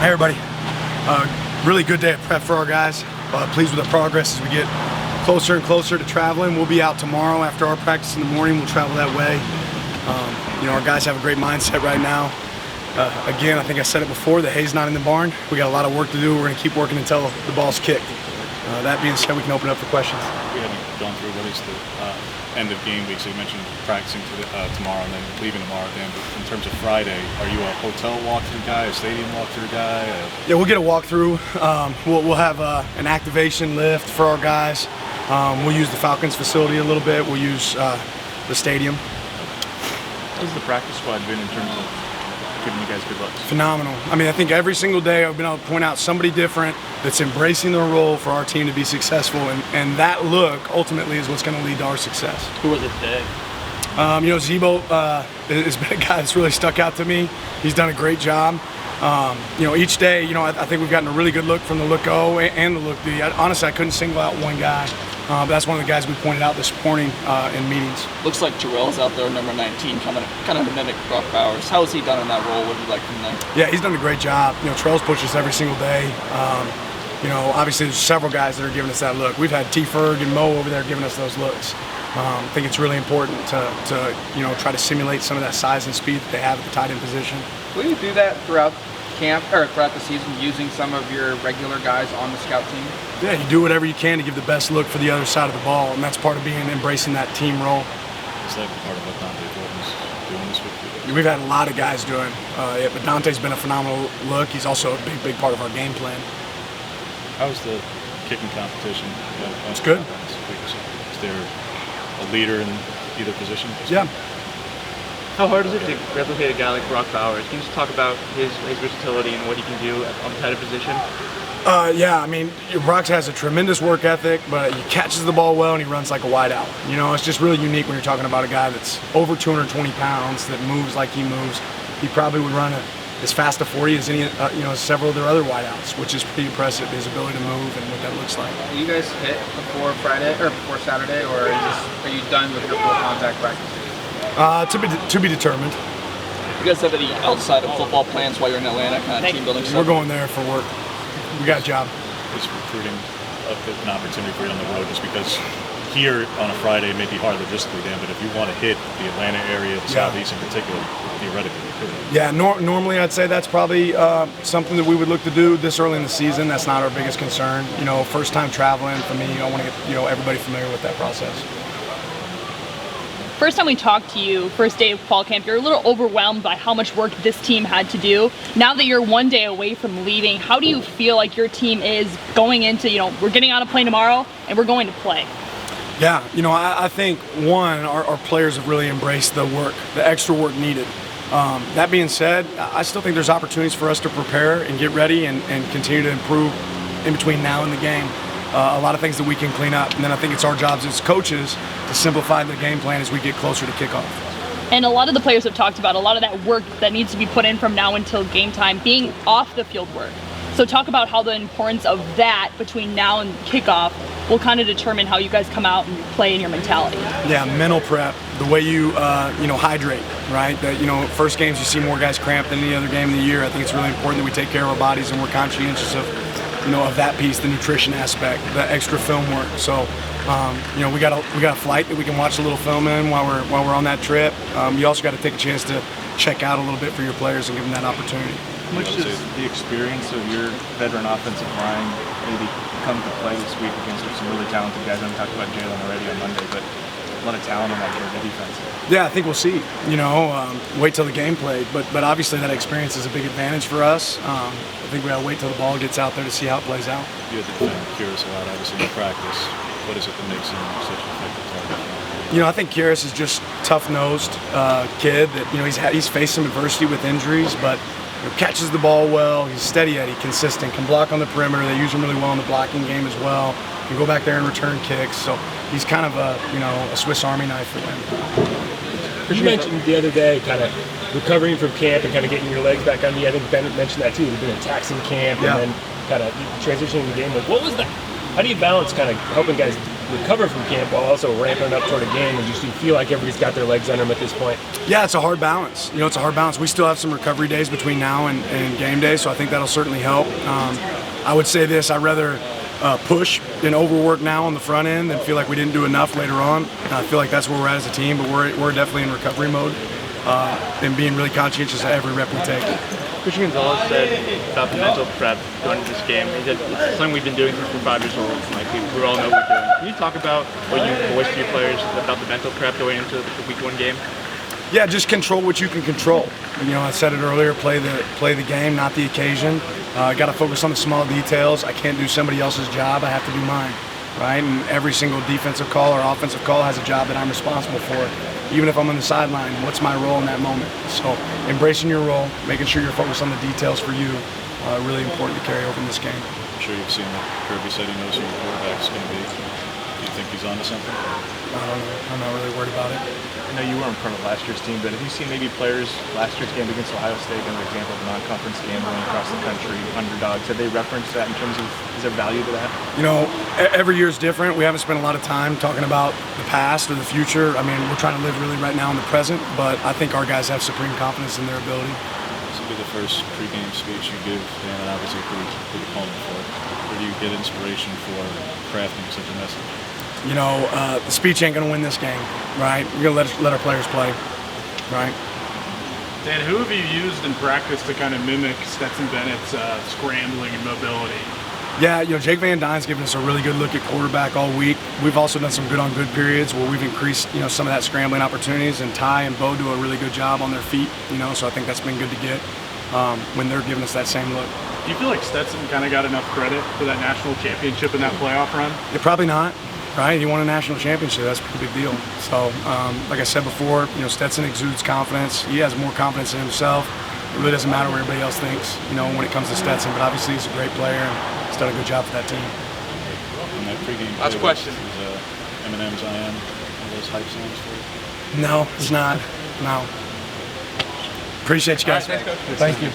Hey everybody, really good day of prep for our guys. Pleased with the progress as we get closer and closer to traveling. We'll be out tomorrow after our practice in the morning. We'll travel that way. Our guys have a great mindset right now. Again, I think I said it before, the hay's not in the barn. We got a lot of work to do. We're going to keep working until the ball's kicked. That being said, we can open up for questions. We haven't gone through what is the end of game week, so you mentioned practicing tomorrow and then leaving tomorrow then. But in terms of Friday, are you a hotel walkthrough guy, a stadium walkthrough guy? Yeah, we'll get a walkthrough. We'll have an activation lift for our guys. We'll use the Falcons facility a little bit. We'll use the stadium. How's the practice squad been in terms of giving you guys good looks? Phenomenal. I mean, I think every single day I've been able to point out somebody different that's embracing their role for our team to be successful, and that look ultimately is what's going to lead to our success. Who was it today? Zebo has been a guy that's really stuck out to me. He's done a great job. Each day, I think we've gotten a really good look from the look O and the look D. Honestly, I couldn't single out one guy. But that's one of the guys we pointed out this morning in meetings. Looks like Terrell's out there, number 19, kind of to mimic Brock Bowers. How has he done in that role? What do you like from there? Yeah, he's done a great job. Terrell's pushed us every single day. Obviously there's several guys that are giving us that look. We've had T. Ferg and Mo over there giving us those looks. I think it's really important to try to simulate some of that size and speed that they have at the tight end position. Will you do that throughout camp or throughout the season, using some of your regular guys on the scout team? Yeah, you do whatever you can to give the best look for the other side of the ball, and that's part of embracing that team role. Is that part of what Dante Gordon's doing this week? We've had a lot of guys doing it, but Dante's been a phenomenal look. He's also a big part of our game plan. How's the kicking competition? It's good. Is there a leader in either position? Yeah. How hard is it to replicate a guy like Brock Bowers? Can you just talk about his versatility and what he can do on the tight end position? Brock has a tremendous work ethic, but he catches the ball well and he runs like a wide out. It's just really unique when you're talking about a guy that's over 220 pounds that moves like he moves. He probably would run as fast a 40 as any, several of their other wideouts, which is pretty impressive, his ability to move and what that looks like. Will you guys hit before Friday or before Saturday, or are you done with your full contact practice? To be determined. You guys have any outside of football plans while you're in Atlanta, kind of team building stuff? We're going there for work. We got a job. Is recruiting an opportunity for you on the road, just because here on a Friday it may be hard logistically, Dan, but if you want to hit the Atlanta area, the Southeast in particular, theoretically you could. Yeah, normally I'd say that's probably something that we would look to do this early in the season. That's not our biggest concern. First time traveling for me, I want to get everybody familiar with that process. First time we talked to you, first day of fall camp, you're a little overwhelmed by how much work this team had to do. Now that you're one day away from leaving, how do you feel like your team is going into, we're getting on a plane tomorrow and we're going to play? Yeah, I think, one, our players have really embraced the work, the extra work needed. That being said, I still think there's opportunities for us to prepare and get ready and continue to improve in between now and the game. A lot of things that we can clean up, and then I think it's our jobs as coaches to simplify the game plan as we get closer to kickoff. And a lot of the players have talked about a lot of that work that needs to be put in from now until game time being off the field work. So talk about how the importance of that between now and kickoff will kind of determine how you guys come out and play in your mentality. Yeah, mental prep, the way you hydrate, right? That first games you see more guys cramped than any other game of the year. I think it's really important that we take care of our bodies and we're conscientious of that piece, the nutrition aspect, the extra film work. So, we got a flight that we can watch a little film in while we're on that trip. You also got to take a chance to check out a little bit for your players and give them that opportunity. How much does the experience of your veteran offensive line maybe come to play this week against some really talented guys? I talked about Jalen already on Monday, but a lot of talent on that Georgia defense. Yeah, I think we'll see. Wait till the game played, but obviously that experience is a big advantage for us. I think we got to wait till the ball gets out there to see how it plays out. You had to defend Curious a lot, obviously, in practice. What is it that makes him such an effective target? I think Curious is just tough-nosed kid that he's faced some adversity with injuries, but catches the ball well. He's steady Eddie, consistent, can block on the perimeter. They use him really well in the blocking game as well. Can go back there and return kicks. So he's kind of a Swiss Army knife for them. You mentioned the other day kind of recovering from camp and kind of getting your legs back under you. I think Ben mentioned that too. You've been in taxing camp and then kind of transitioning the game. What was that How do you balance kind of helping guys recover from camp while also ramping up toward a game, and just you feel like everybody's got their legs under them at this point? Yeah, it's a hard balance. It's a hard balance. We still have some recovery days between now and game day, so I think that'll certainly help. I would say this: I'd rather push and overwork now on the front end than feel like we didn't do enough later on. I feel like that's where we're at as a team, but we're definitely in recovery mode and being really conscientious of every rep we take. Christian Gonzalez said about the mental prep going into this game. He said it's something we've been doing since we're 5 years old. Like we all know what we're doing. Can you talk about what you voice to your players about the mental prep going into the Week 1 game? Yeah, just control what you can control. I said it earlier. Play the game, not the occasion. Got to focus on the small details. I can't do somebody else's job. I have to do mine, right? And every single defensive call or offensive call has a job that I'm responsible for. Even if I'm on the sideline, what's my role in that moment? So embracing your role, making sure you're focused on the details for you, really important to carry over in this game. I'm sure you've seen that Kirby said he knows who your quarterback's going to be. Do you think he's onto something? I don't know. I'm not really worried about it. I know you weren't part of last year's team, but have you seen maybe players last year's game against Ohio State, an example of a non-conference game going across the country, underdogs? Have they referenced that in terms of, is there value to that? Every year is different. We haven't spent a lot of time talking about the past or the future. We're trying to live really right now in the present, but I think our guys have supreme confidence in their ability. This will be the first pregame speech you give, Dan, and obviously pretty opponent for it. Where do you get inspiration for crafting such a message? The speech ain't going to win this game, right? We're going to let our players play, right? Dan, who have you used in practice to kind of mimic Stetson Bennett's scrambling and mobility? Yeah, Jake Van Dyne's given us a really good look at quarterback all week. We've also done some good-on-good periods where we've increased, some of that scrambling opportunities, and Ty and Bo do a really good job on their feet, so I think that's been good to get when they're giving us that same look. Do you feel like Stetson kind of got enough credit for that national championship and that playoff run? Yeah, probably not. Right, he won a national championship. That's a pretty big deal. So, like I said before, Stetson exudes confidence. He has more confidence in himself. It really doesn't matter what everybody else thinks, when it comes to Stetson. But obviously, he's a great player and he's done a good job for that team. And that pregame Last question. Is Eminem's "I Am" one of those hype songs for you? No, it's not. No. Appreciate you guys. All right, thanks, Coach. Thank you.